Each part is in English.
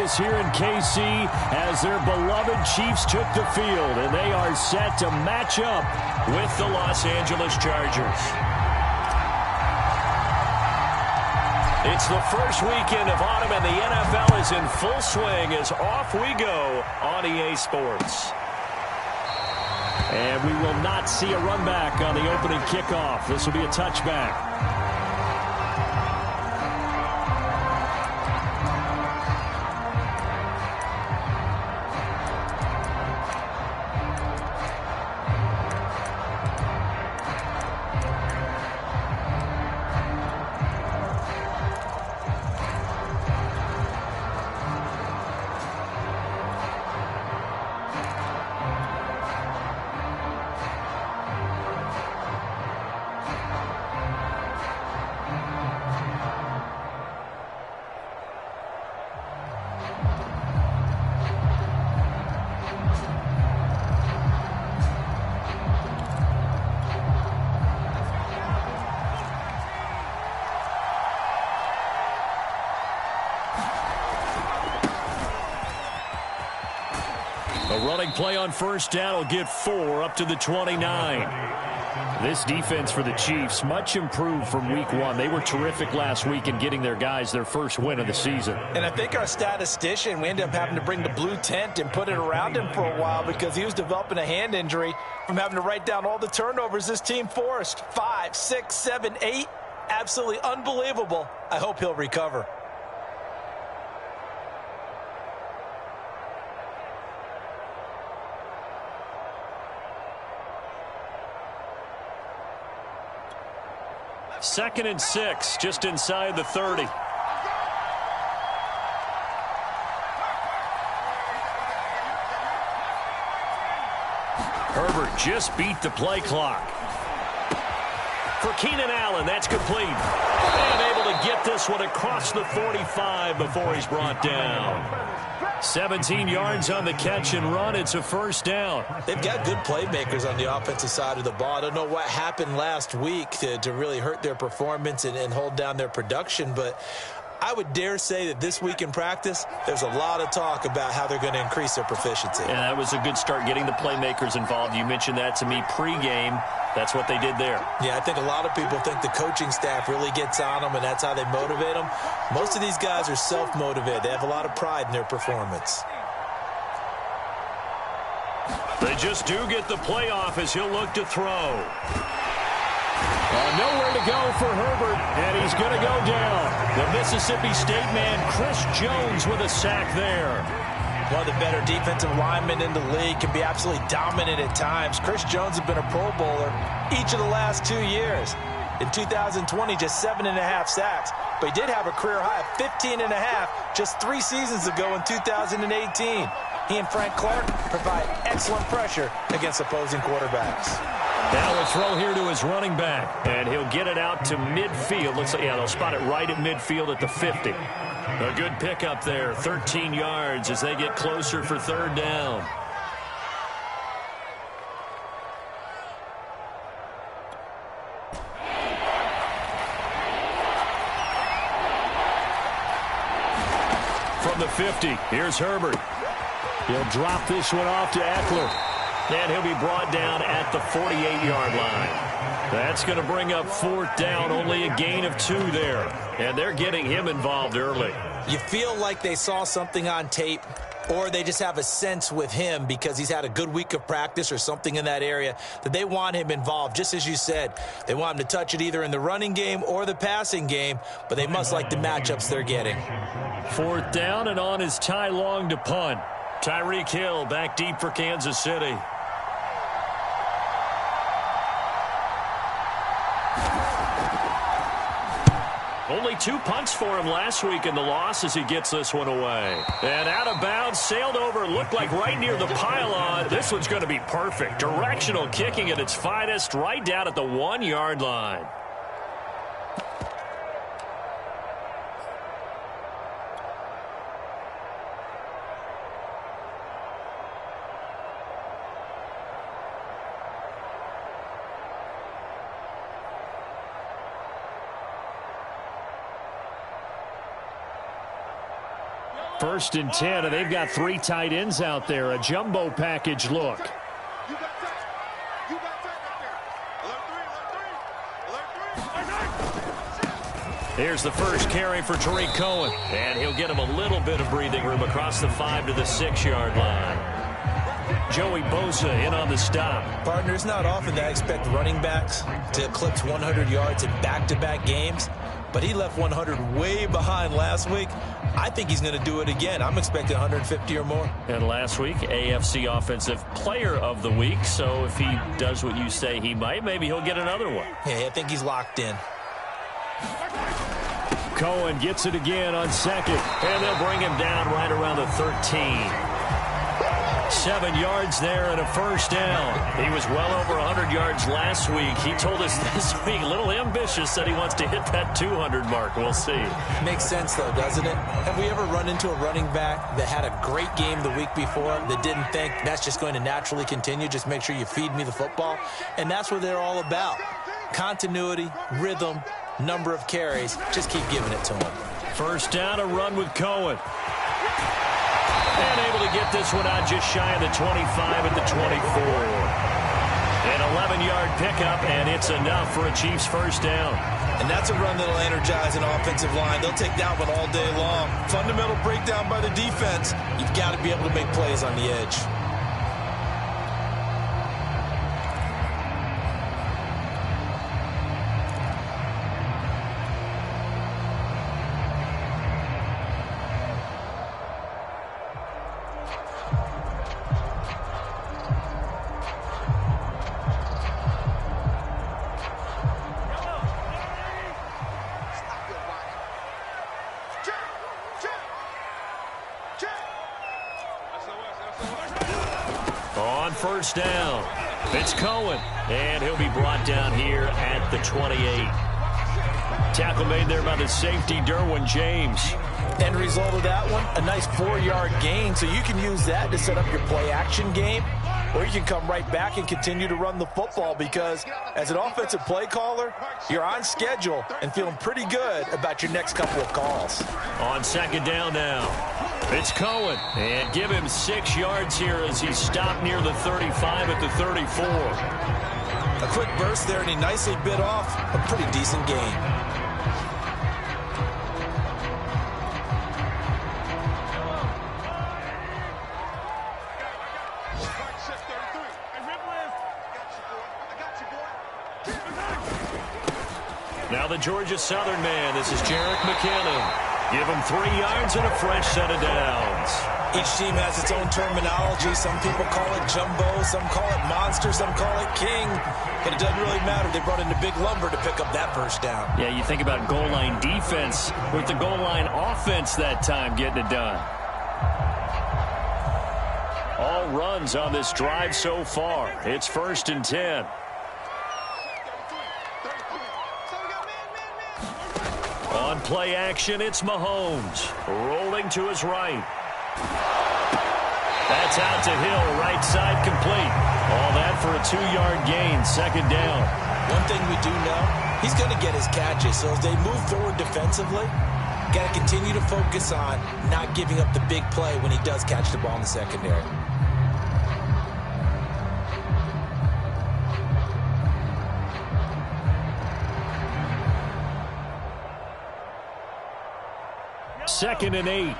practice here in KC as their beloved Chiefs took the field, and they are set to match up with the Los Angeles Chargers. It's the first weekend of autumn, and the NFL is in full swing as off we go on EA Sports. And we will not see a run back on the opening kickoff. This will be a touchback. A running play on first down will get 4 up to the 29. This defense for the Chiefs, much improved from week 1. They were terrific last week in getting their guys their first win of the season. And I think our statistician, we ended up having to bring the blue tent and put it around him for a while because he was developing a hand injury from having to write down all the turnovers this team forced. 5, 6, 7, 8. Absolutely unbelievable. I hope he'll recover. Second and 6, just inside the 30. Herbert just beat the play clock. For Keenan Allen, that's complete. And able to get this one across the 45 before he's brought down. 17 yards on the catch and run. It's a first down. They've got good playmakers on the offensive side of the ball. I don't know what happened last week to really hurt their performance and hold down their production, but I would dare say that this week in practice, there's a lot of talk about how they're going to increase their proficiency. And that was a good start, getting the playmakers involved. You mentioned that to me pregame. That's what they did there. Yeah, I think a lot of people think the coaching staff really gets on them, and that's how they motivate them. Most of these guys are self-motivated. They have a lot of pride in their performance. They just do get the playoff as he'll look to throw. Nowhere to go for Herbert, and he's going to go down. The Mississippi State man, Chris Jones, with a sack there. One of the better defensive linemen in the league, can be absolutely dominant at times. Chris Jones has been a Pro Bowler each of the last 2 years. In 2020, just 7.5 sacks. But he did have a career high of 15.5 just 3 seasons ago in 2018. He and Frank Clark provide excellent pressure against opposing quarterbacks. Now a throw here to his running back, and he'll get it out to midfield. Looks like, yeah, they'll spot it right at midfield at the 50. A good pickup there, 13 yards as they get closer for third down. From the 50, here's Herbert. He'll drop this one off to Eckler. And he'll be brought down at the 48-yard line. That's going to bring up fourth down, only a gain of 2 there. And they're getting him involved early. You feel like they saw something on tape, or they just have a sense with him because he's had a good week of practice or something in that area that they want him involved. Just as you said, they want him to touch it either in the running game or the passing game, but they must like the matchups they're getting. Fourth down, and on is Ty Long to punt. Tyreek Hill back deep for Kansas City. Only 2 punts for him last week in the loss as he gets this one away. And out of bounds, sailed over, looked like right near the pylon. This one's going to be perfect. Directional kicking at its finest, right down at the 1-yard line. First and 10, and they've got 3 tight ends out there. A jumbo package look. Here's the first carry for Tariq Cohen. And he'll get him a little bit of breathing room across the 5 to the 6-yard line. Joey Bosa in on the stop. Partner, it's not often that I expect running backs to eclipse 100 yards in back-to-back games, but he left 100 way behind last week. I think he's going to do it again. I'm expecting 150 or more. And last week, AFC Offensive Player of the Week. So if he does what you say he might, maybe he'll get another one. Yeah, I think he's locked in. Cohen gets it again on second, and they'll bring him down right around the 13. 7 yards there and a first down. He was well over 100 yards last week. He told us this week, a little ambitious, said he wants to hit that 200 mark. We'll see. Makes sense, though, doesn't it? Have we ever run into a running back that had a great game the week before that didn't think that's just going to naturally continue? Just make sure you feed me the football. And that's what they're all about. Continuity, rhythm, number of carries. Just keep giving it to him. First down, a run with Cohen. And able to get this one out just shy of the 25 at the 24. An 11-yard pickup, and it's enough for a Chiefs first down. And that's a run that'll energize an offensive line. They'll take that one all day long. Fundamental breakdown by the defense. You've got to be able to make plays on the edge. First down. It's Cohen, and he'll be brought down here at the 28. Tackle made there by the safety, Derwin James. End result of that one, a nice 4-yard gain, so you can use that to set up your play-action game, or you can come right back and continue to run the football because as an offensive play caller, you're on schedule and feeling pretty good about your next couple of calls. On second down now. It's Cohen, and give him 6 yards here as he stopped near the 35 at the 34. A quick burst there, and he nicely bit off a pretty decent gain. Now the Georgia Southern man, this is Jerick McKinnon. Give him 3 yards and a fresh set of downs. Each team has its own terminology. Some people call it jumbo, some call it monster, some call it king. But it doesn't really matter. They brought in the big lumber to pick up that first down. Yeah, you think about goal line defense with the goal line offense that time getting it done. All runs on this drive so far. It's first and 10. On play action, it's Mahomes. Rolling to his right. That's out to Hill, right side complete. All that for a 2-yard gain, second down. One thing we do know, he's going to get his catches. So as they move forward defensively, got to continue to focus on not giving up the big play when he does catch the ball in the secondary. Second and 8.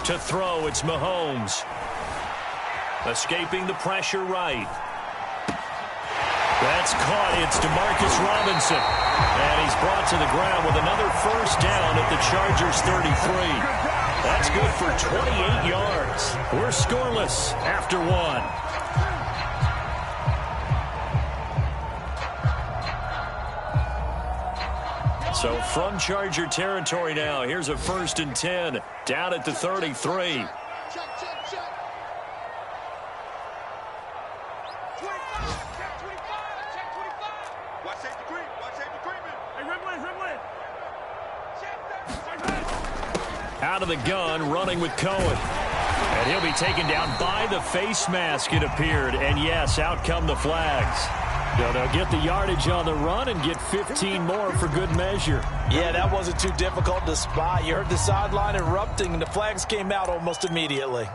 To throw, it's Mahomes. Escaping the pressure right. That's caught. It's DeMarcus Robinson. And he's brought to the ground with another first down at the Chargers 33. That's good for 28 yards. We're scoreless after 1. So from Charger territory now, here's a first and 10 down at the 33. Out of the gun, running with Cohen. And he'll be taken down by the face mask, it appeared. And yes, out come the flags. They'll get the yardage on the run and get 15 more for good measure. Yeah, that wasn't too difficult to spot. You heard the sideline erupting, and the flags came out almost immediately.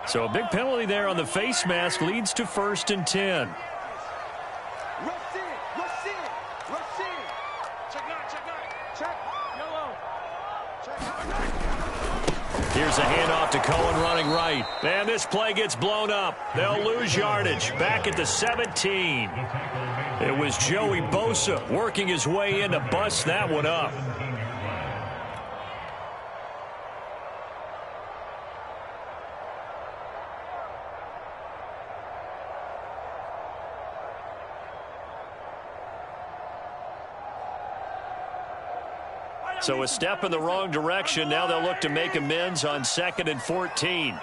So a big penalty there on the face mask leads to 1st and 10. Here's a handoff to Cohen running right. And this play gets blown up. They'll lose yardage back at the 17. It was Joey Bosa working his way in to bust that one up. So a step in the wrong direction. Now they'll look to make amends on 2nd and 14.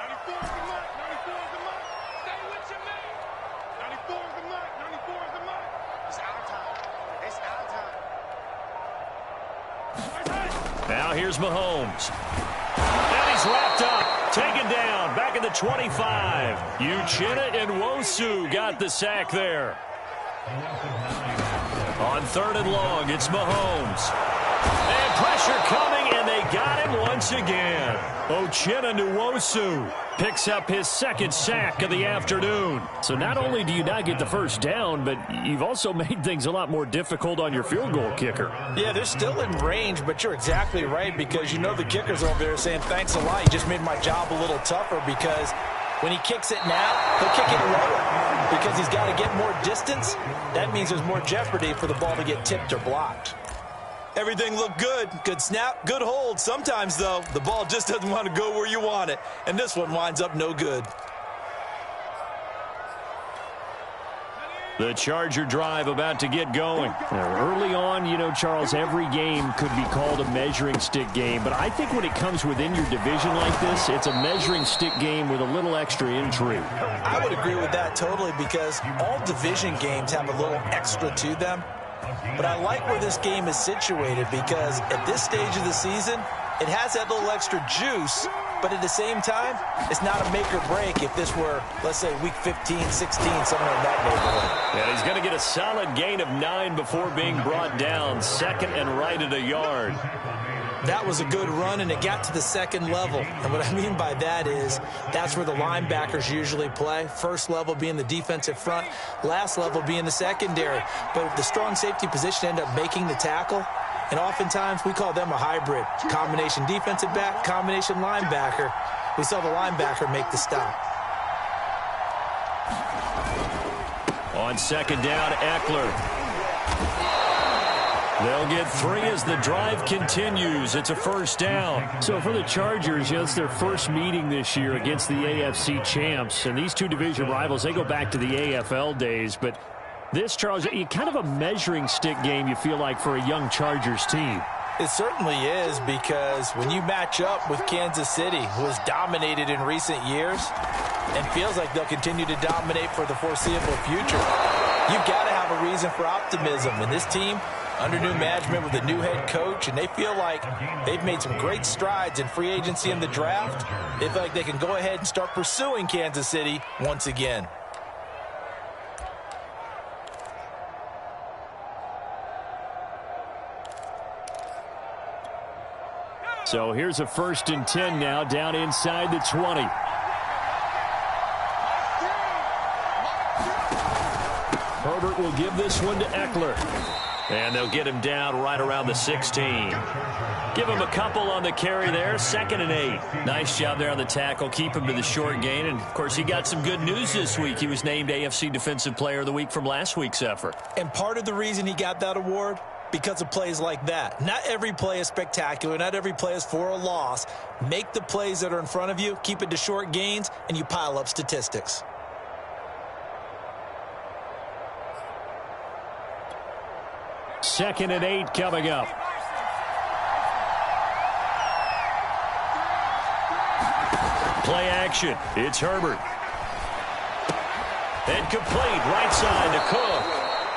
Now here's Mahomes. And he's wrapped up. Taken down. Back at the 25. Uchenna and Nwosu got the sack there. On 3rd and long, it's Mahomes. And pressure coming, and they got him once again. Uchenna Nwosu picks up his 2nd sack of the afternoon. So not only do you not get the first down, but you've also made things a lot more difficult on your field goal kicker. Yeah, they're still in range, but you're exactly right, because you know the kicker's over there saying, thanks a lot, you just made my job a little tougher, because when he kicks it now, he'll kick it lower because he's got to get more distance. That means there's more jeopardy for the ball to get tipped or blocked. Everything looked good. Good snap, good hold. Sometimes, though, the ball just doesn't want to go where you want it. And this one winds up no good. The Charger drive about to get going. Now, early on, you know, Charles, every game could be called a measuring stick game. But I think when it comes within your division like this, it's a measuring stick game with a little extra intrigue. I would agree with that totally, because all division games have a little extra to them. But I like where this game is situated, because at this stage of the season, it has that little extra juice, but at the same time, it's not a make or break if this were, let's say, week 15, 16, somewhere in that neighborhood. And he's going to get a solid gain of 9 before being brought down. 2nd and right at a yard. That was a good run, and it got to the 2nd level. And what I mean by that is that's where the linebackers usually play. First level being the defensive front, last level being the secondary. But the strong safety position ended up making the tackle. And oftentimes we call them a hybrid. Combination defensive back, combination linebacker. We saw the linebacker make the stop. On 2nd down, Eckler. They'll get 3 as the drive continues. It's a 1st down. So for the Chargers, it's their first meeting this year against the AFC champs. And these two division rivals, they go back to the AFL days. But this, Charles, kind of a measuring stick game, you feel like, for a young Chargers team. It certainly is, because when you match up with Kansas City, who has dominated in recent years and feels like they'll continue to dominate for the foreseeable future, you've got to have a reason for optimism. And this team, under new management with a new head coach, and they feel like they've made some great strides in free agency in the draft. They feel like they can go ahead and start pursuing Kansas City once again. So here's a 1st and 10 now, down inside the 20. Herbert will give this one to Eckler. And they'll get him down right around the 16. Give him a couple on the carry there. 2nd and 8. Nice job there on the tackle. Keep him to the short gain. And, of course, he got some good news this week. He was named AFC Defensive Player of the Week from last week's effort. And part of the reason he got that award, because of plays like that. Not every play is spectacular. Not every play is for a loss. Make the plays that are in front of you, keep it to short gains, and you pile up statistics. 2nd and 8 coming up. Play action. It's Herbert. And complete right side to Cook.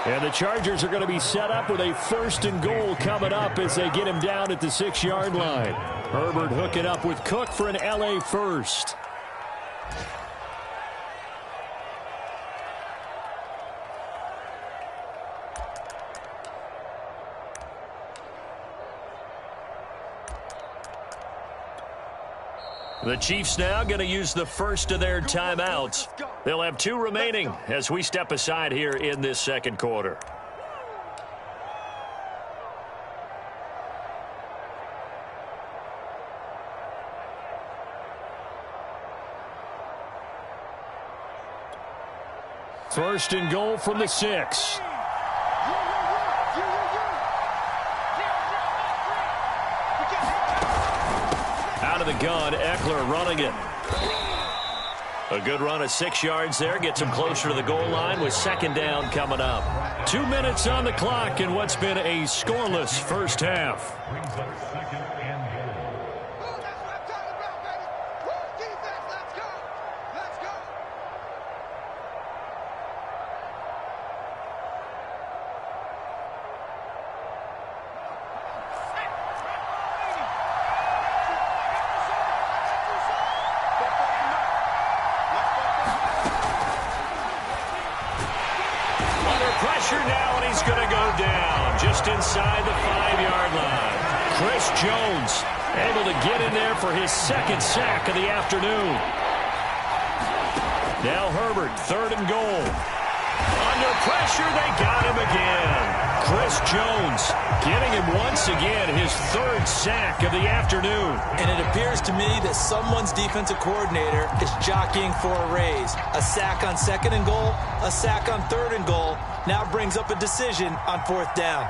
And the Chargers are going to be set up with a 1st and goal coming up as they get him down at the 6-yard line. Herbert hooking up with Cook for an LA first. The Chiefs now going to use the first of their timeouts. They'll have 2 remaining as we step aside here in this 2nd quarter. First and goal from the 6. Out of the gun, Eckler running it. A good run of 6 yards there. Gets him closer to the goal line with 2nd down coming up. 2 minutes on the clock in what's been a scoreless first half. Pressure now, and he's going to go down just inside the 5-yard line. Chris Jones able to get in there for his 2nd sack of the afternoon. Now Herbert, 3rd and goal. Under pressure, they got him again. Chris Jones getting him once again his 3rd sack of the afternoon. And it appears to me that someone's defensive coordinator is jockeying for a raise. A sack on 2nd and goal, a sack on 3rd and goal. Now brings up a decision on 4th down.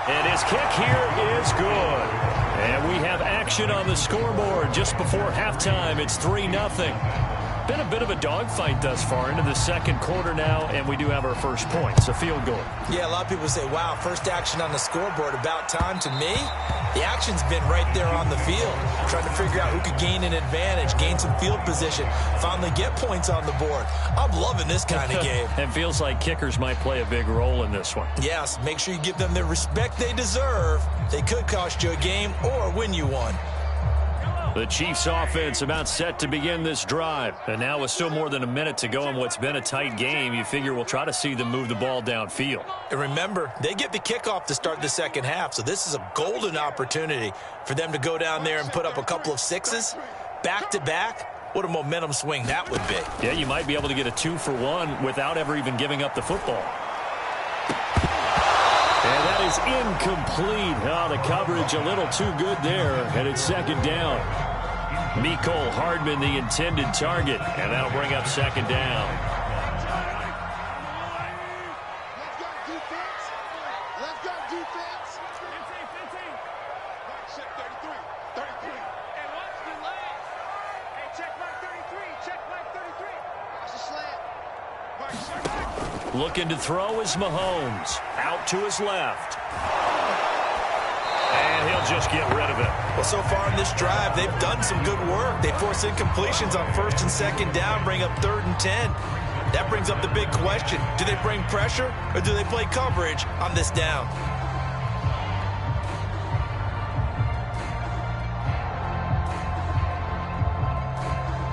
And his kick here is good. And we have action on the scoreboard just before halftime. It's 3-0. Been a bit of a dogfight thus far into the 2nd quarter now, and we do have our first points, a field goal. Yeah, a lot of people say, wow, first action on the scoreboard, about time. To me, the action's been right there on the field, trying to figure out who could gain an advantage, gain some field position, finally get points on the board. I'm loving this kind of game. It feels like kickers might play a big role in this one. Yes, make sure you give them the respect they deserve. They could cost you a game or win you one. The Chiefs offense about set to begin this drive. And now with still more than a minute to go in what's been a tight game, you figure we'll try to see them move the ball downfield. And remember, they get the kickoff to start the 2nd half, so this is a golden opportunity for them to go down there and put up a couple of 6s back-to-back. What a momentum swing that would be. Yeah, you might be able to get a 2-for-1 without ever even giving up the football. And that is incomplete. Oh, the coverage a little too good there, and it's 2nd down. Mecole Hardman, the intended target, and that'll bring up 2nd down. Let's go defense. 15. Check 33. And watch the leg. Hey, check mark 33. Check mark 33. Watch the slant. Looking to throw is Mahomes. Out to his left. And he'll just get rid of it. Well, so far in this drive, they've done some good work. They force incompletions on 1st and 2nd down, bring up 3rd and 10. That brings up the big question. Do they bring pressure or do they play coverage on this down?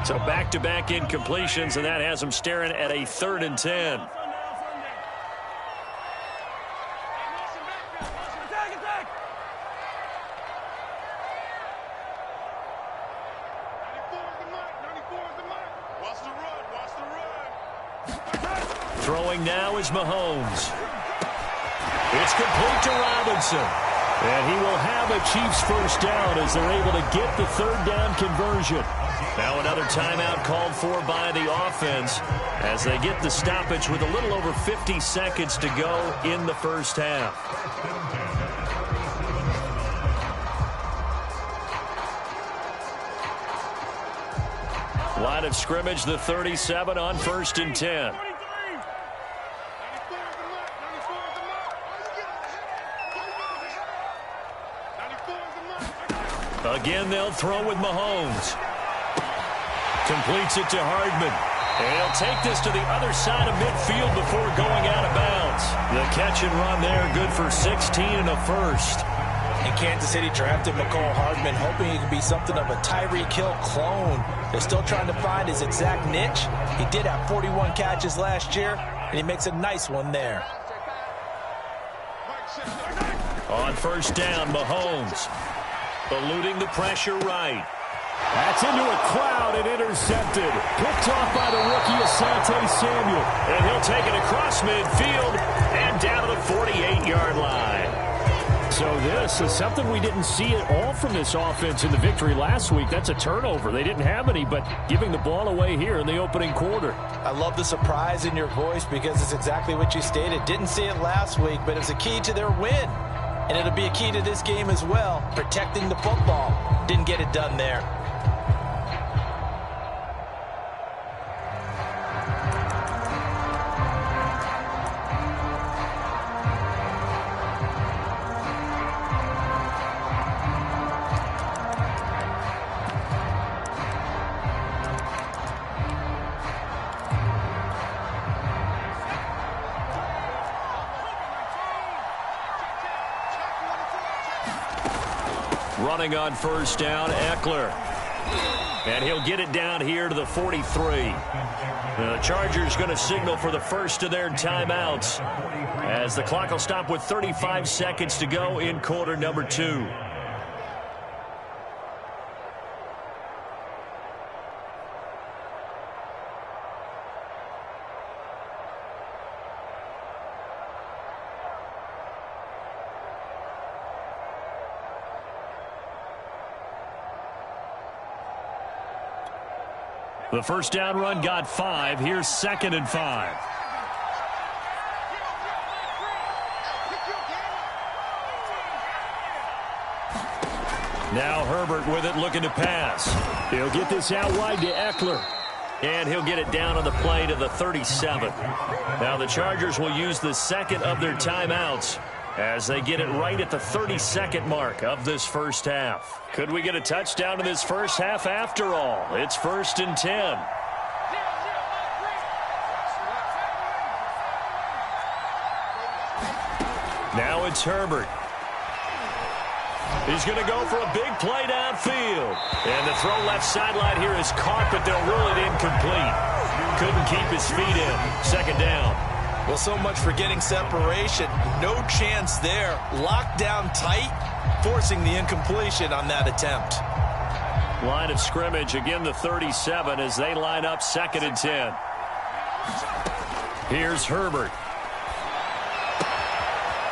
So back-to-back incompletions, and that has them staring at a 3rd and 10. Throwing now is Mahomes. It's complete to Robinson. And he will have a Chiefs first down as they're able to get the 3rd down conversion. Now another timeout called for by the offense as they get the stoppage with a little over 50 seconds to go in the first half. Line of scrimmage, the 37 on 1st and 10. Again, they'll throw with Mahomes. Completes it to Hardman. And he'll take this to the other side of midfield before going out of bounds. The catch and run there, good for 16 and a first. And Kansas City drafted McCole Hardman, hoping he could be something of a Tyreek Hill clone. They're still trying to find his exact niche. He did have 41 catches last year, and he makes a nice one there. On 1st down, Mahomes. Eluding the pressure right. That's into a crowd and intercepted. Picked off by the rookie Asante Samuel. And he'll take it across midfield and down to the 48-yard line. So this is something we didn't see at all from this offense in the victory last week. That's a turnover. They didn't have any, but giving the ball away here in the opening quarter. I love the surprise in your voice because it's exactly what you stated. Didn't see it last week, but it was a key to their win. And it'll be a key to this game as well, protecting the football. Didn't get it done there. Running on 1st down, Eckler. And he'll get it down here to the 43. The Chargers going to signal for the first of their timeouts as the clock will stop with 35 seconds to go in quarter number 2. The first down run got 5. Here's 2nd and 5. Now Herbert with it, looking to pass. He'll get this out wide to Eckler. And he'll get it down on the play to the 37. Now the Chargers will use the second of their timeouts as they get it right at the 32nd mark of this first half. Could we get a touchdown in this first half after all? It's 1st and 10. Now it's Herbert. He's going to go for a big play downfield. And the throw left sideline here is caught, but they'll rule it incomplete. Couldn't keep his feet in. 2nd down. Well, so much for getting separation. No chance there. Locked down tight, forcing the incompletion on that attempt. Line of scrimmage, again the 37 as they line up 2nd and 10. Here's Herbert.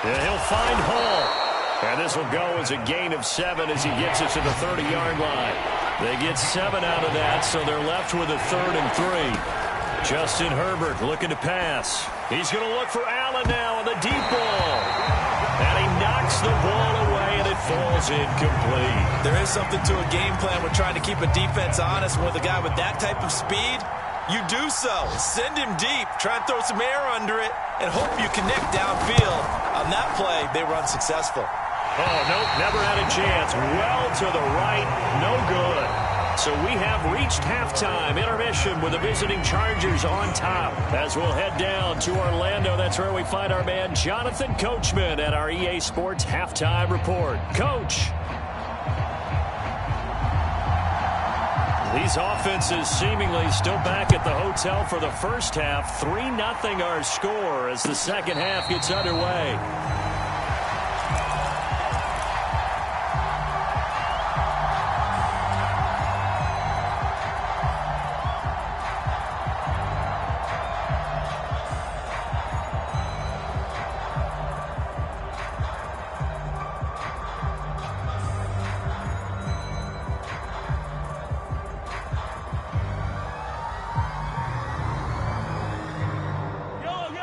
And he'll find Hall. And this will go as a gain of 7 as he gets it to the 30-yard line. They get 7 out of that, so they're left with a 3rd and 3. Justin Herbert looking to pass. He's going to look for Allen now on the deep ball. And he knocks the ball away, and it falls incomplete. There is something to a game plan with trying to keep a defense honest. With a guy with that type of speed, you do so. Send him deep. Try and throw some air under it and hope you connect downfield. On that play, they were unsuccessful. Oh, nope, never had a chance. Well to the right, no good. So we have reached halftime intermission with the visiting Chargers on top. As we'll head down to Orlando, that's where we find our man Jonathan Coachman at our EA Sports Halftime Report. Coach. These offenses seemingly still back at the hotel for the first half. 3-0 our score as the second half gets underway.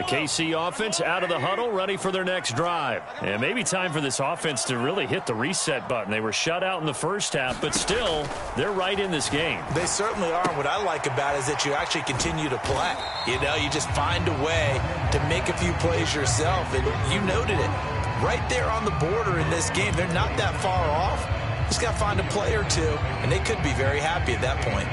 KC offense out of the huddle, ready for their next drive. And maybe time for this offense to really hit the reset button. They were shut out in the first half, but still, they're right in this game. They certainly are. What I like about it is that you actually continue to play. You know, you just find a way to make a few plays yourself, and you noted it. Right there on the border in this game, they're not that far off. Just got to find a play or two, and they could be very happy at that point.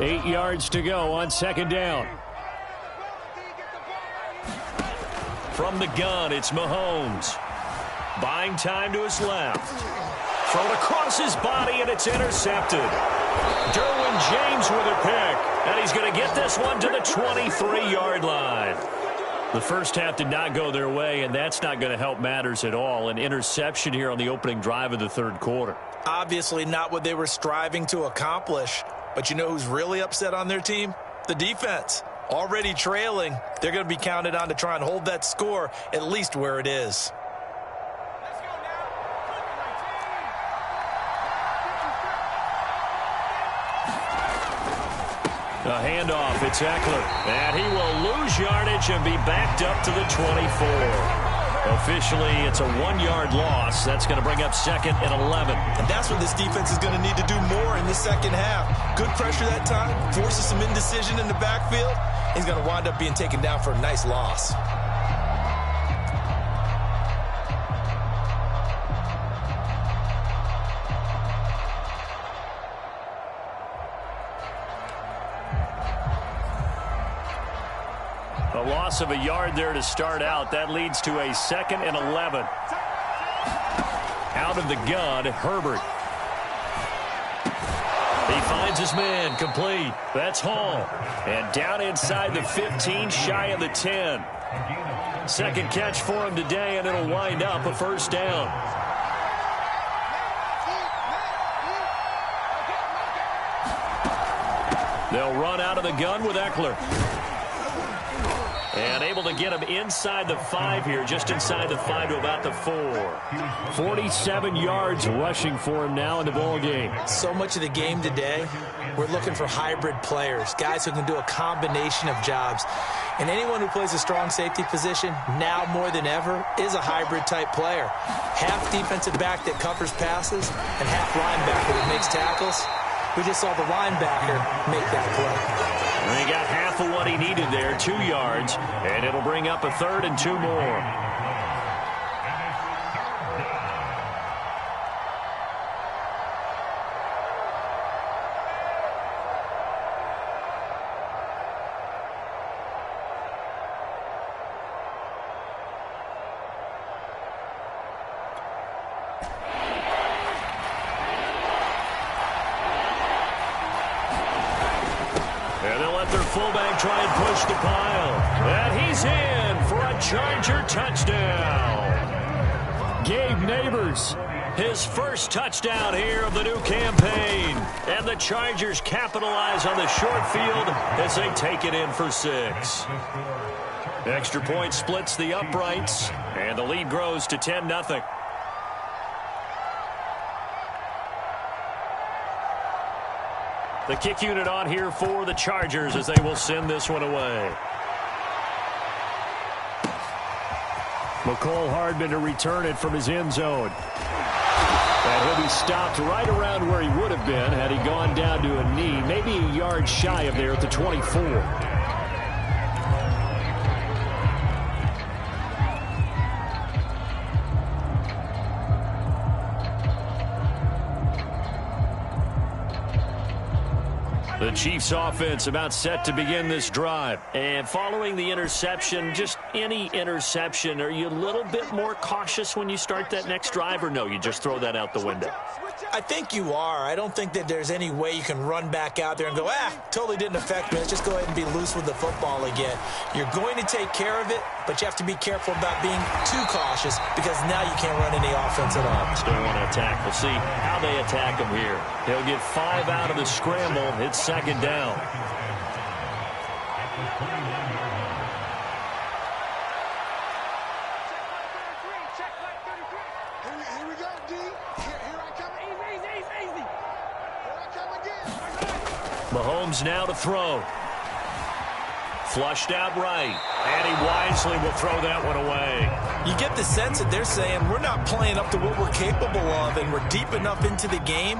Eight yards to go on second down. From the gun, it's Mahomes. Buying time to his left. Thrown across his body, and it's intercepted. Derwin James with a pick, and he's going to get this one to the 23-yard line. The first half did not go their way, and that's not going to help matters at all. An interception here on the opening drive of the third quarter. Obviously not what they were striving to accomplish. But you know who's really upset on their team? The defense. Already trailing. They're going to be counted on to try and hold that score at least where it is. A handoff. It's Eckler. And he will lose yardage and be backed up to the 24. Officially, it's a 1-yard loss. That's going to bring up second and 11. And that's what this defense is going to need to do more in the second half. Good pressure that time. Forces some indecision in the backfield. He's going to wind up being taken down for a nice loss. A loss of a yard there to start out. That leads to a second and 11. Out of the gun, Herbert. He finds his man, complete. That's Hall. And down inside the 15, shy of the 10. Second catch for him today, and it'll wind up a first down. They'll run out of the gun with Eckler. And able to get him inside the 5 here, just inside the 5 to about the 4. 47 yards rushing for him now in the ball game. So much of the game today, we're looking for hybrid players, guys who can do a combination of jobs. And anyone who plays a strong safety position, now more than ever, is a hybrid type player. Half defensive back that covers passes and half linebacker that makes tackles. We just saw the linebacker make that play. And he got half of what he needed there, 2 yards, and it'll bring up a third and 2 more. Fullback try and push the pile. And he's in for a Charger touchdown. Gabe Neighbors, his first touchdown here of the new campaign. And the Chargers capitalize on the short field as they take it in for 6. Extra point splits the uprights, and the lead grows to 10-0. The kick unit on here for the Chargers as they will send this one away. McCole Hardman to return it from his end zone. And he'll be stopped right around where he would have been had he gone down to a knee, maybe a yard shy of there at the 24. The Chiefs offense about set to begin this drive. And following the interception, just any interception, are you a little bit more cautious when you start that next drive, or no, you just throw that out the window? I think you are. I don't think that there's any way you can run back out there and go, totally didn't affect me. Let's just go ahead and be loose with the football again. You're going to take care of it, but you have to be careful about being too cautious because now you can't run any offense at all. Still want to attack. We'll see how they attack him here. He'll get 5 out of the scramble. It's second second down. Here we go, D. Here I come. Easy. Here I come again. Mahomes now to throw. Flushed out right. And he wisely will throw that one away. You get the sense that they're saying we're not playing up to what we're capable of, and we're deep enough into the game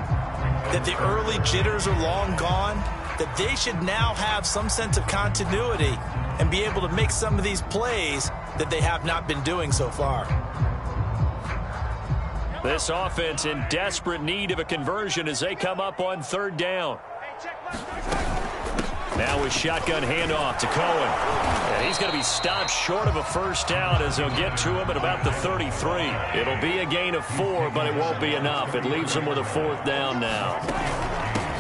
that the early jitters are long gone, that they should now have some sense of continuity and be able to make some of these plays that they have not been doing so far. This offense in desperate need of a conversion as they come up on third down. Now a shotgun handoff to Cohen. And he's going to be stopped short of a first down as they'll get to him at about the 33. It'll be a gain of 4, but it won't be enough. It leaves him with a fourth down now.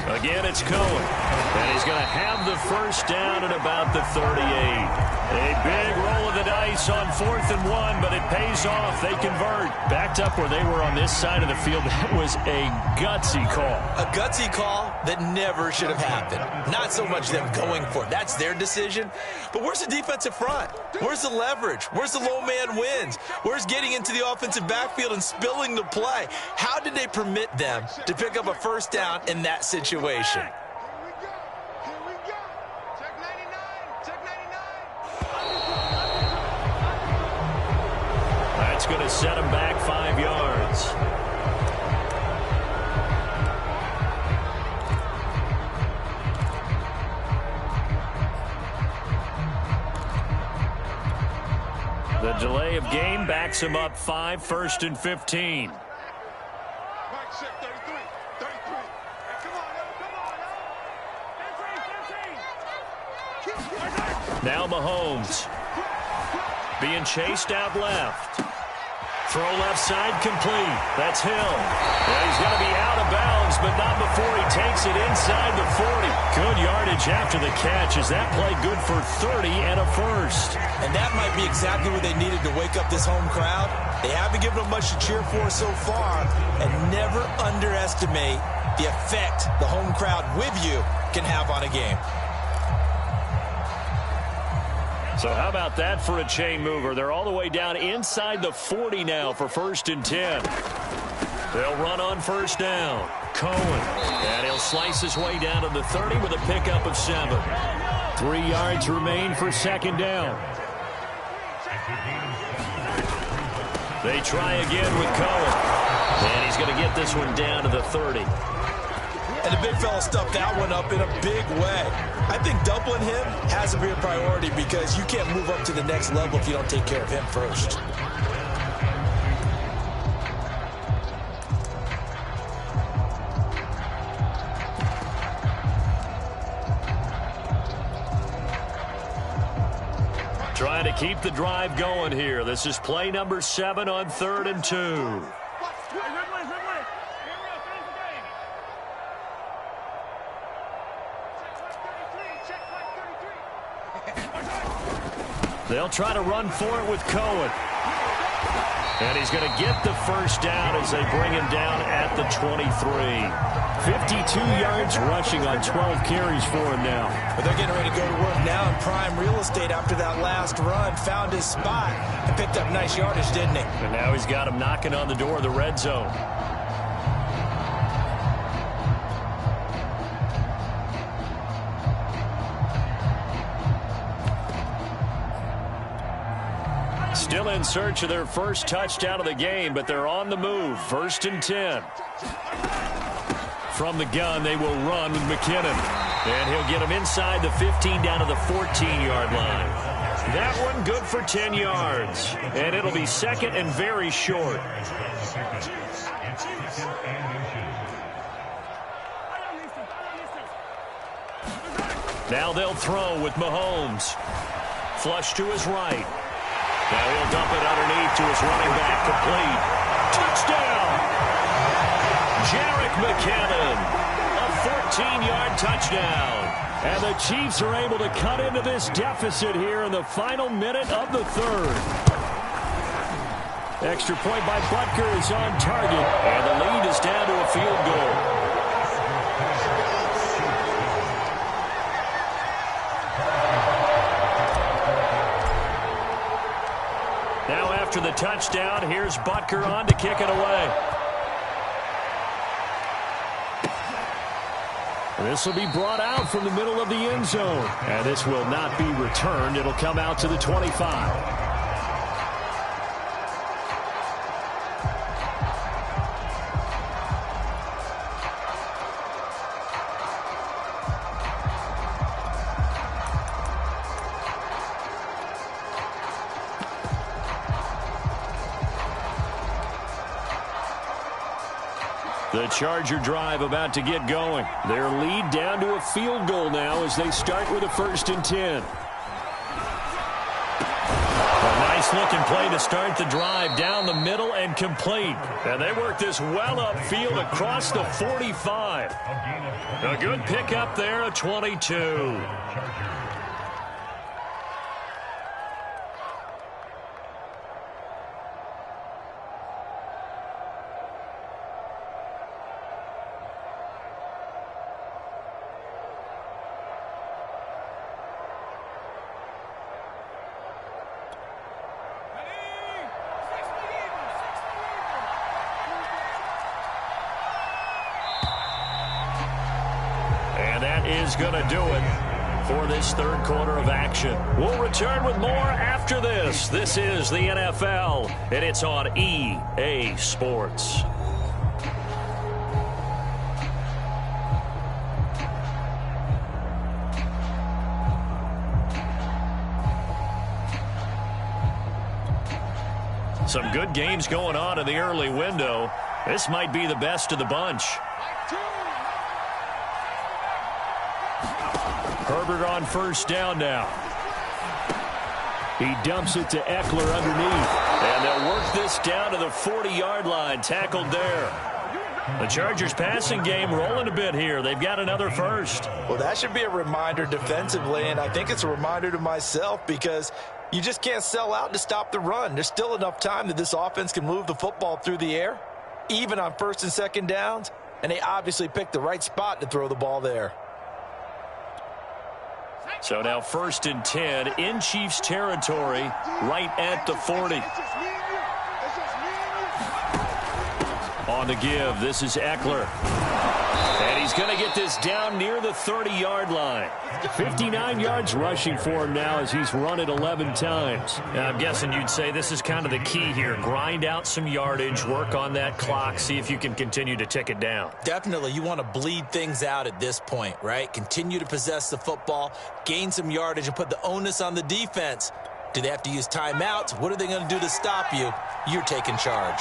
Again, it's Cohen. And he's going to have the first down at about the 38. A big roll of the dice on 4th and 1, but it pays off. They convert. Backed up where they were on this side of the field. That was a gutsy call. A gutsy call that never should have happened. Not so much them going for it. That's their decision. But where's the defensive front? Where's the leverage? Where's the low man wins? Where's getting into the offensive backfield and spilling the play? How did they permit them to pick up a first down in that situation? Here we go. Check 99. That's going to set him back 5 yards. The delay of game backs him up 5, 1st and 15. Right set, 33. Hey, come on, 15. Now Mahomes. Being chased out left. Throw left side complete. That's Hill. Yeah, he's going to be out of bounds, but not before he takes it inside the 40. Good yardage after the catch. Is that play good for 30 and a first? And that might be exactly what they needed to wake up this home crowd. They haven't given them much to cheer for so far, and never underestimate the effect the home crowd with you can have on a game. So how about that for a chain mover? They're all the way down inside the 40 now for 1st and 10. They'll run on first down. Cohen. And he'll slice his way down to the 30 with a pickup of 7. 3 yards remain for 2nd down. They try again with Cohen. And he's going to get this one down to the 30. And the big fella stuffed that one up in a big way. I think doubling him has to be a priority because you can't move up to the next level if you don't take care of him first. Trying to keep the drive going here. This is play number 7 on 3rd and 2. They'll try to run for it with Cohen. And he's going to get the first down as they bring him down at the 23. 52 yards rushing on 12 carries for him now. But they're getting ready to go to work now in prime real estate after that last run. Found his spot and picked up nice yardage, didn't he? And now he's got him knocking on the door of the red zone. Still in search of their first touchdown of the game, but they're on the move. 1st and 10. From the gun, they will run with McKinnon. And he'll get him inside the 15 down to the 14-yard line. That one good for 10 yards. And it'll be 2nd and very short. Now they'll throw with Mahomes. Flush to his right. Now he'll dump it underneath to his running back, complete. Touchdown! Jerick McKinnon, a 14-yard touchdown. And the Chiefs are able to cut into this deficit here in the final minute of the 3rd. Extra point by Butker is on target, and the lead is down to a field goal. after the touchdown. Here's Butker on to kick it away. This will be brought out from the middle of the end zone. And this will not be returned. It'll come out to the 25. The Charger drive about to get going. Their lead down to a field goal now as they start with a 1st and 10. A nice-looking play to start the drive down the middle and complete. And they work this well upfield across the 45. A good pickup there, a 22. Is going to do it for this third quarter of action. We'll return with more after this. This is the NFL, and it's on EA Sports. Some good games going on in the early window. This might be the best of the bunch. Herbert on 1st down now. He dumps it to Eckler underneath. And they'll work this down to the 40-yard line. Tackled there. The Chargers passing game rolling a bit here. They've got another first. Well, that should be a reminder defensively, and I think it's a reminder to myself because you just can't sell out to stop the run. There's still enough time that this offense can move the football through the air, even on 1st and 2nd downs, and they obviously picked the right spot to throw the ball there. So now 1st and 10 in Chiefs territory right at the 40. On the give, this is Eckler. And he's going to get this down near the 30-yard line. 59 yards rushing for him now as he's run it 11 times. Now, I'm guessing you'd say this is kind of the key here. Grind out some yardage, work on that clock, see if you can continue to tick it down. Definitely, you want to bleed things out at this point, right? Continue to possess the football, gain some yardage, and put the onus on the defense. Do they have to use timeouts? What are they going to do to stop you? You're taking charge.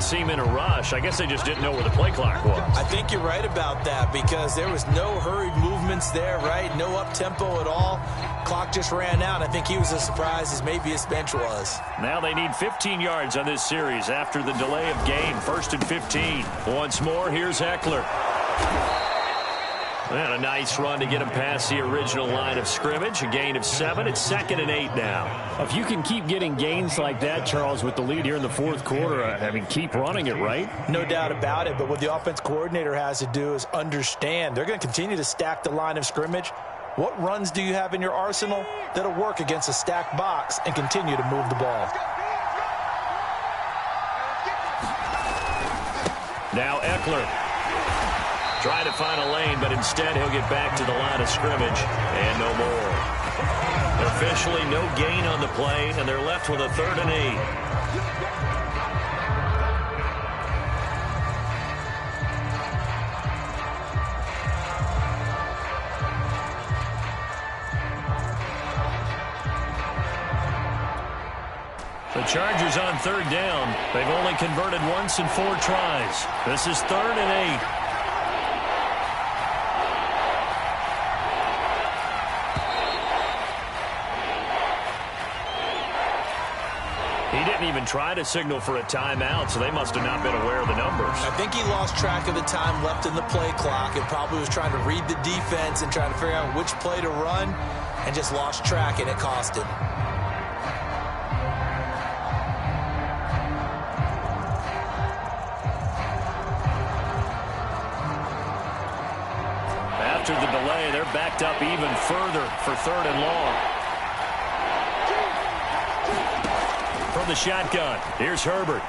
Seem in a rush. I guess they just didn't know where the play clock was. I think you're right about that because there was no hurried movements there, right? No up-tempo at all. Clock just ran out. I think he was as surprised as maybe his bench was. Now they need 15 yards on this series after the delay of game. 1st and 15. Once more, here's Eckler. And a nice run to get him past the original line of scrimmage. A gain of 7. It's 2nd and 8 now. If you can keep getting gains like that, Charles, with the lead here in the 4th quarter, I mean, keep running it, right? No doubt about it. But what the offense coordinator has to do is understand. They're going to continue to stack the line of scrimmage. What runs do you have in your arsenal that'll work against a stacked box and continue to move the ball? Now Eckler. Try to find a lane, but instead he'll get back to the line of scrimmage and no more. Officially no gain on the play, and they're left with a 3rd and 8. The Chargers on 3rd down. They've only converted once in 4 tries. This is 3rd and 8. He didn't even try to signal for a timeout, so they must have not been aware of the numbers. I think he lost track of the time left in the play clock and probably was trying to read the defense and trying to figure out which play to run and just lost track, and it cost him. after the delay. They're backed up even further for 3rd and long. From the shotgun, here's Herbert.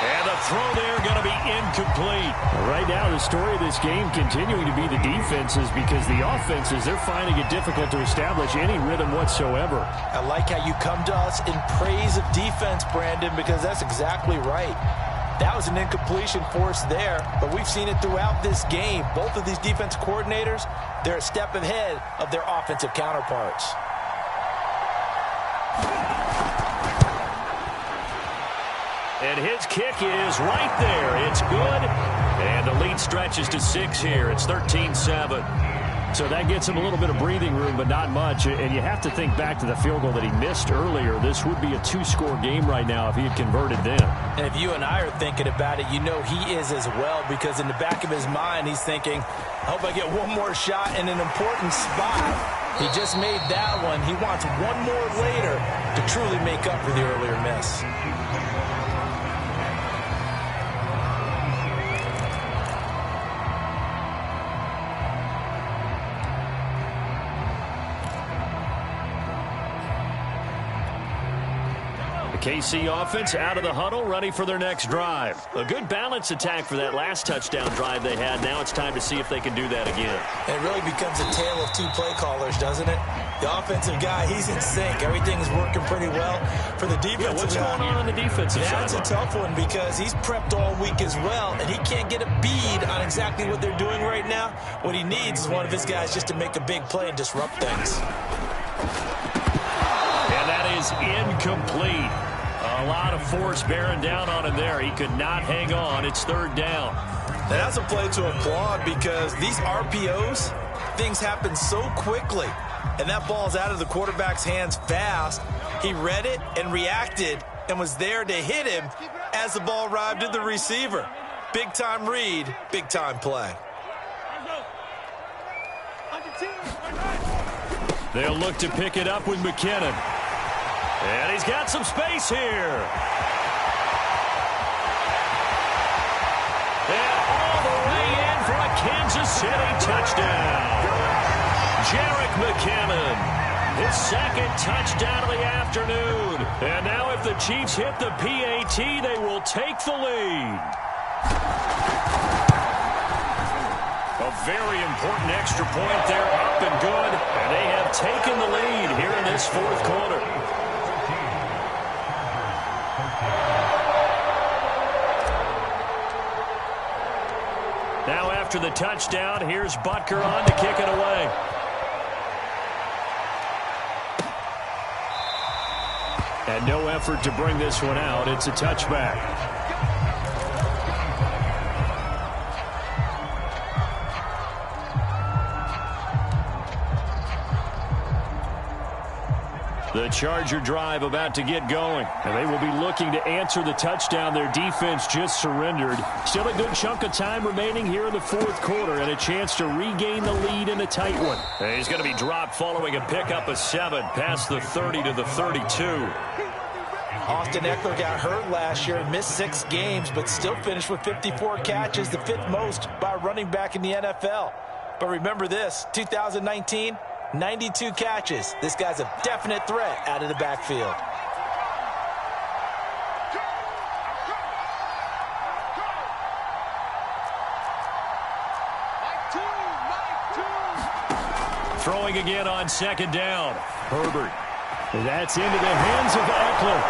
And the throw there going to be incomplete. Right now, the story of this game continuing to be the defenses, because the offenses, they're finding it difficult to establish any rhythm whatsoever. I like how you come to us in praise of defense, Brandon, because that's exactly right. That was an incompletion force there, but we've seen it throughout this game. Both of these defense coordinators, they're a step ahead of their offensive counterparts. And his kick is right there. It's good. And the lead stretches to 6 here. It's 13-7. So that gets him a little bit of breathing room, but not much. And you have to think back to the field goal that he missed earlier. This would be a 2-score game right now if he had converted then. And if you and I are thinking about it, you know he is as well, because in the back of his mind, he's thinking, I hope I get one more shot in an important spot. He just made that one. He wants one more later to truly make up for the earlier miss. KC offense out of the huddle, ready for their next drive. A good balance attack for that last touchdown drive they had. Now it's time to see if they can do that again. It really becomes a tale of 2 play callers, doesn't it? The offensive guy, he's in sync. Everything's working pretty well. For the defensive guy, what's going on the defensive side? That's a tough one, because he's prepped all week as well, and he can't get a bead on exactly what they're doing right now. What he needs is one of his guys just to make a big play and disrupt things. And that is incomplete. A lot of force bearing down on him there. He could not hang on. It's 3rd down. And that's a play to applaud, because these RPOs, things happen so quickly. And that ball's out of the quarterback's hands fast. He read it and reacted and was there to hit him as the ball arrived at the receiver. Big-time read, big-time play. They'll look to pick it up with McKinnon. And he's got some space here. And all the way in for a Kansas City touchdown. Jerick McKinnon, his 2nd touchdown of the afternoon. And now if the Chiefs hit the PAT, they will take the lead. A very important extra point there, up and good. And they have taken the lead here in this 4th quarter. Now after the touchdown, here's Butker on to kick it away. And no effort to bring this one out. It's a touchback. The Charger drive about to get going. And they will be looking to answer the touchdown their defense just surrendered. Still a good chunk of time remaining here in the 4th quarter, and a chance to regain the lead in a tight one. And he's going to be dropped following a pickup of 7 past the 30 to the 32. Austin Eckler got hurt last year and missed 6 games, but still finished with 54 catches, the 5th most by a running back in the NFL. But remember this, 2019, 92 catches. This guy's a definite threat out of the backfield. Throwing again on 2nd down. Herbert. That's into the hands of Eckler.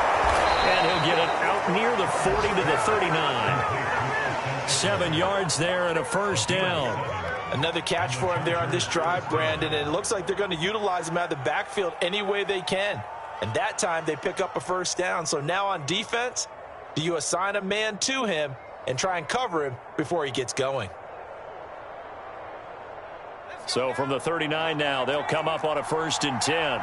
And he'll get it out near the 40 to the 39. 7 yards there and a 1st down. Another catch for him there on this drive, Brandon, and it looks like they're going to utilize him out of the backfield any way they can. And that time they pick up a 1st down. So now on defense, do you assign a man to him and try and cover him before he gets going? So from the 39 now, they'll come up on a 1st and 10.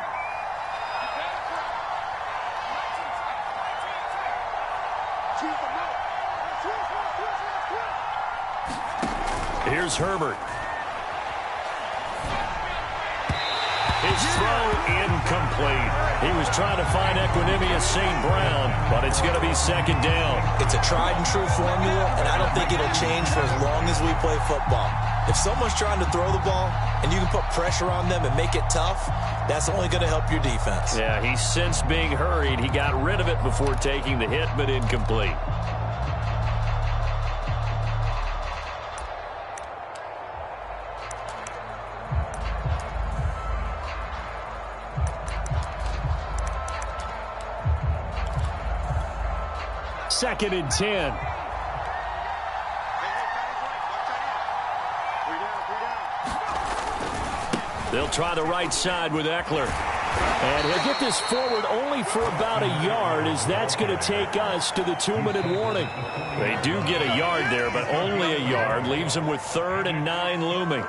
Here's Herbert. His throw incomplete. He was trying to find Equanimous St. Brown, but it's going to be second down. It's a tried and true formula, and I don't think it'll change for as long as we play football. If someone's trying to throw the ball and you can put pressure on them and make it tough, that's only going to help your defense. Yeah, he's since being hurried. He got rid of it before taking the hit, but incomplete. Second and 10. They'll try the right side with Eckler. And he'll get this forward only for about a yard, as that's going to take us to the 2-minute warning. They do get a yard there, but only a yard. Leaves them with 3rd and 9 looming.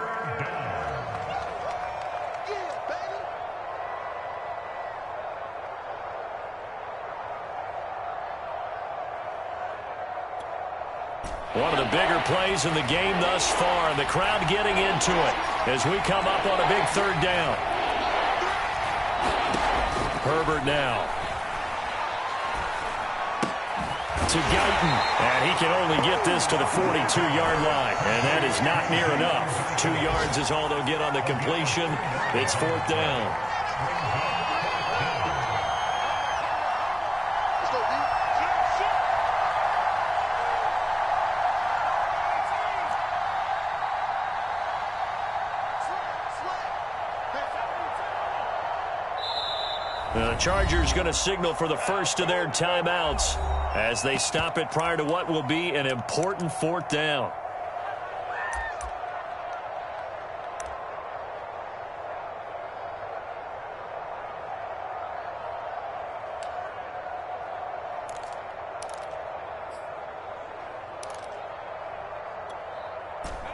One of the bigger plays in the game thus far, and the crowd getting into it as we come up on a big 3rd down. Herbert now to Guyton, and he can only get this to the 42-yard line, and that is not near enough. 2 yards is all they'll get on the completion. It's 4th down. The Chargers going to signal for the first of their timeouts as they stop it prior to what will be an important 4th down.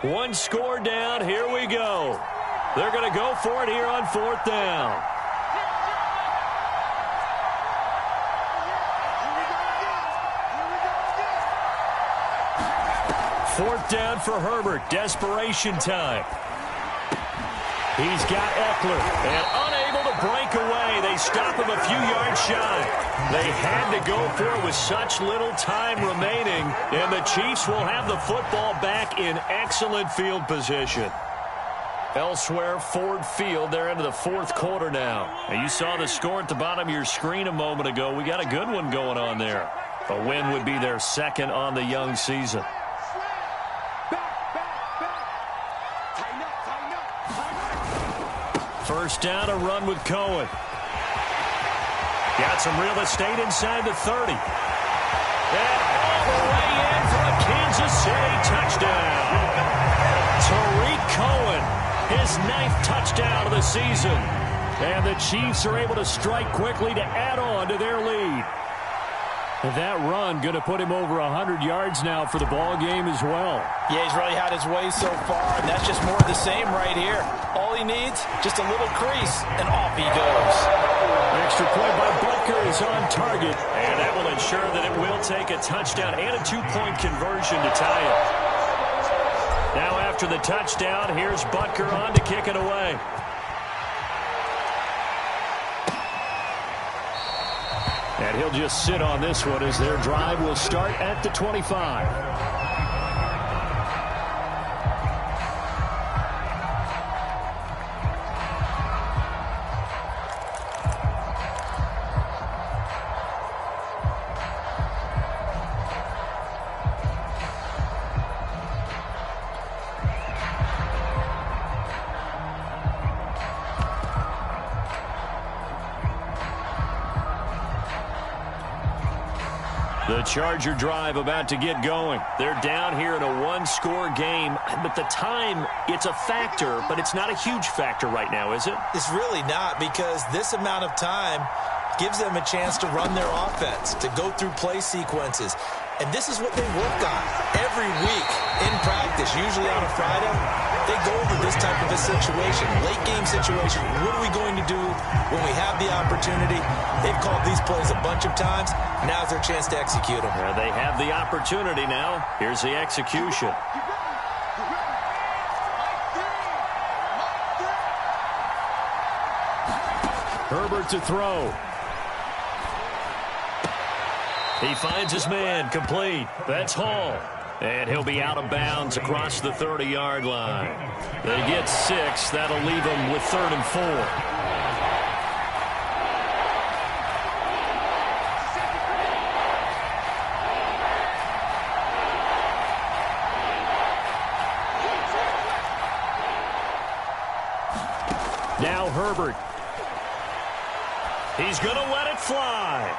One score down. Here we go. They're going to go for it here on 4th down. Fourth down for Herbert. Desperation time. He's got Eckler, and unable to break away. They stop him a few yards shy. They had to go for it with such little time remaining, and the Chiefs will have the football back in excellent field position. Elsewhere, Ford Field, they're into the 4th quarter now. And you saw the score at the bottom of your screen a moment ago. We got a good one going on there. A win would be their 2nd on the young season. First down, a run with Cohen. Got some real estate inside the 30. And all the way in for a Kansas City touchdown. Tariq Cohen, his 9th touchdown of the season. And the Chiefs are able to strike quickly to add on to their lead. And that run going to put him over 100 yards now for the ball game as well. Yeah, he's really had his way so far, and that's just more of the same right here. All he needs, just a little crease, and off he goes. Extra point by Butker is on target, and that will ensure that it will take a touchdown and a 2-point conversion to tie it. Now after the touchdown, here's Butker on to kick it away. And he'll just sit on this one as their drive will start at the 25. The Charger drive about to get going. They're down here in a 1-score game, but the time, it's a factor, but it's not a huge factor right now, is it? It's really not, because this amount of time gives them a chance to run their offense, to go through play sequences. And this is what they work on every week in practice, usually on a Friday. They go over this type of a situation, late game situation. What are we going to do when we have the opportunity? They've called these plays a bunch of times. Now's their chance to execute them. Yeah, they have the opportunity now. Here's the execution. Herbert to throw. He finds his man, complete. That's Hall. And he'll be out of bounds across the 30-yard line. They get 6. That'll leave them with 3rd and 4. Now Herbert. He's going to let it fly.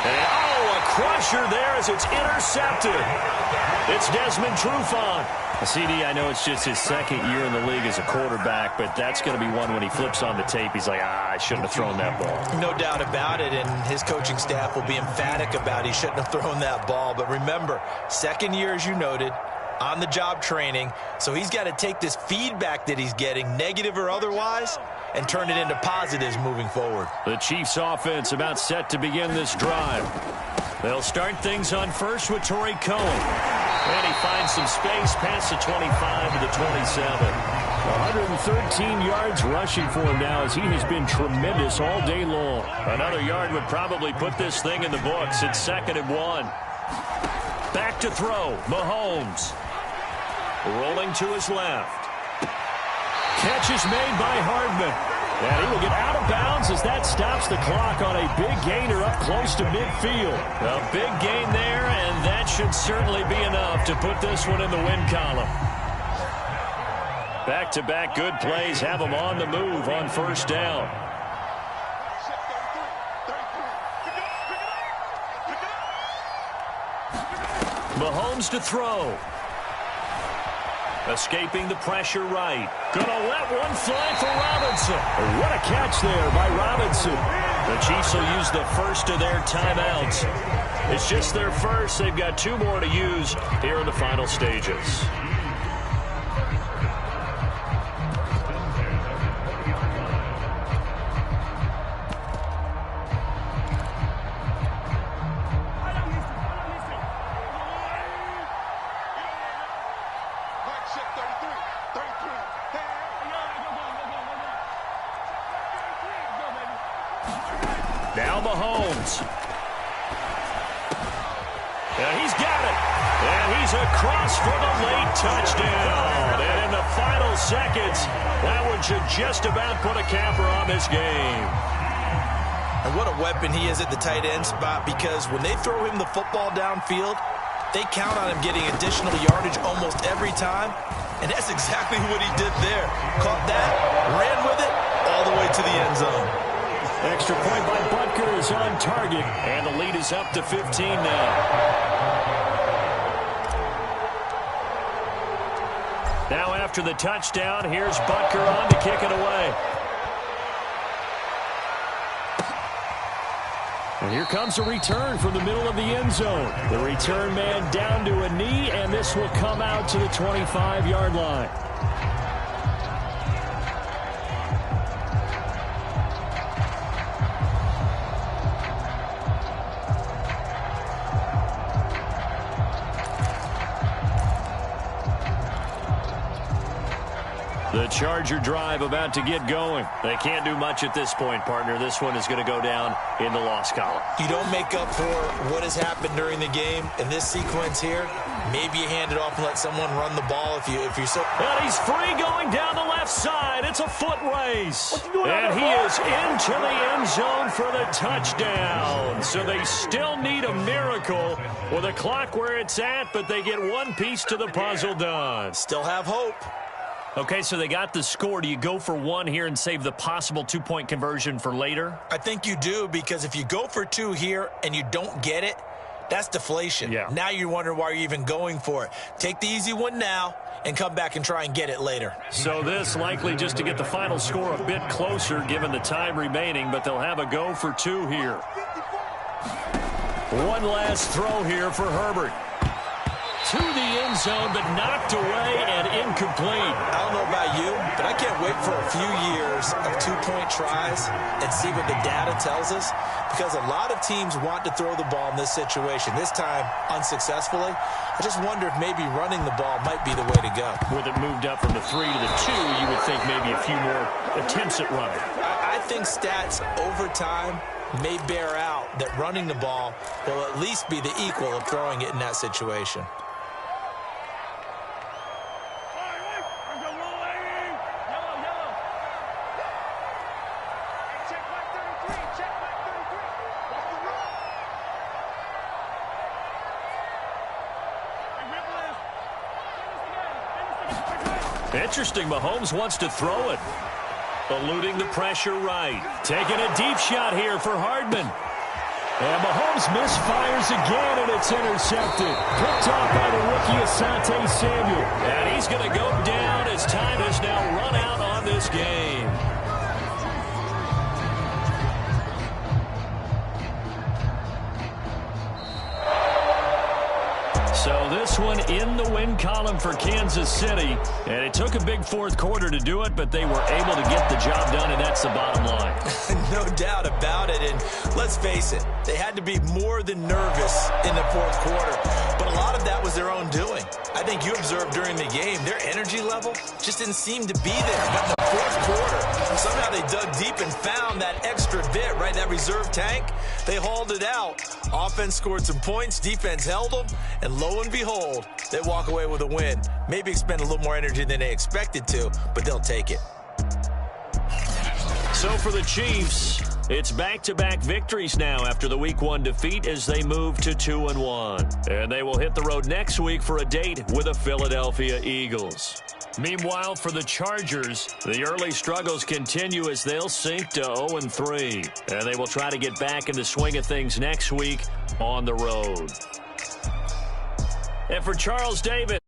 And, a crusher there as it's intercepted. It's Desmond Trufant. CD, I know it's just his 2nd year in the league as a quarterback, but that's going to be one when he flips on the tape. He's like, I shouldn't have thrown that ball. No doubt about it, and his coaching staff will be emphatic about he shouldn't have thrown that ball. But remember, 2nd year, as you noted, on-the-job training, so he's got to take this feedback that he's getting, negative or otherwise, and turn it into positives moving forward. The Chiefs offense about set to begin this drive. They'll start things on first with Torrey Cohen. And he finds some space past the 25 to the 27. 113 yards rushing for him now as he has been tremendous all day long. Another yard would probably put this thing in the books. It's 2nd and 1. Back to throw. Mahomes. Rolling to his left. Catch is made by Hardman. And he will get out of bounds as that stops the clock on a big gainer up close to midfield. A big gain there, and that should certainly be enough to put this one in the win column. Back-to-back good plays have them on the move on first down. Mahomes to throw. Escaping the pressure right. Gonna let one fly for Robinson. What a catch there by Robinson. The Chiefs will use the first of their timeouts. It's just their first. They've got 2 more to use here in the final stages. Now Mahomes. And he's got it. And he's across for the late touchdown. And in the final seconds, that one should just about put a capper on this game. And what a weapon he is at the tight end spot, because when they throw him the football downfield, they count on him getting additional yardage almost every time. And that's exactly what he did there. Caught that, ran with it, all the way to the end zone. Extra point by Butker is on target, and the lead is up to 15 now. Now after the touchdown, here's Butker on to kick it away. And here comes a return from the middle of the end zone. The return man down to a knee, and this will come out to the 25-yard line. The Charger drive about to get going. They can't do much at this point, partner. This one is going to go down in the loss column. You don't make up for what has happened during the game. In this sequence here, maybe you hand it off and let someone run the ball if you're so... And he's free going down the left side. It's a foot race. And he is into the end zone for the touchdown. So they still need a miracle with a clock where it's at, but they get one piece to the puzzle done. Still have hope. Okay, so they got the score. Do you go for one here and save the possible two-point conversion for later? I think you do, because if you go for two here and you don't get it, that's deflation. Yeah. Now you wonder why you're even going for it. Take the easy one now and come back and try and get it later. So this likely just to get the final score a bit closer given the time remaining, but they'll have a go for two here. One last throw here for Herbert. To the end zone, but knocked away and incomplete. I don't know about you, but I can't wait for a few years of two-point tries and see what the data tells us, because a lot of teams want to throw the ball in this situation. This time, unsuccessfully. I just wonder if maybe running the ball might be the way to go. With it moved up from the 3 to the 2, you would think maybe a few more attempts at running. I think stats over time may bear out that running the ball will at least be the equal of throwing it in that situation. Interesting, Mahomes wants to throw it. Eluding the pressure right. Taking a deep shot here for Hardman. And Mahomes misfires again, and it's intercepted. Picked off by the rookie Asante Samuel. And he's going to go down as time has now run out on this game. So this one in the win column for Kansas City. And it took a big fourth quarter to do it, but they were able to get the job done, and that's the bottom line. No doubt about it. And let's face it, they had to be more than nervous in the fourth quarter. But a lot of that was their own doing. I think you observed during the game, their energy level just didn't seem to be there. But in the fourth quarter, somehow they dug deep and found that extra bit, right? That reserve tank. They hauled it out. Offense scored some points. Defense held them. And lo and behold, they walk away with a win. Maybe expend a little more energy than they expected to, but they'll take it. So for the Chiefs, it's back-to-back victories now after the Week 1 defeat as they move to 2-1. And they will hit the road next week for a date with the Philadelphia Eagles. Meanwhile, for the Chargers, the early struggles continue as they'll sink to 0-3. And they will try to get back in the swing of things next week on the road. And for Charles Davis.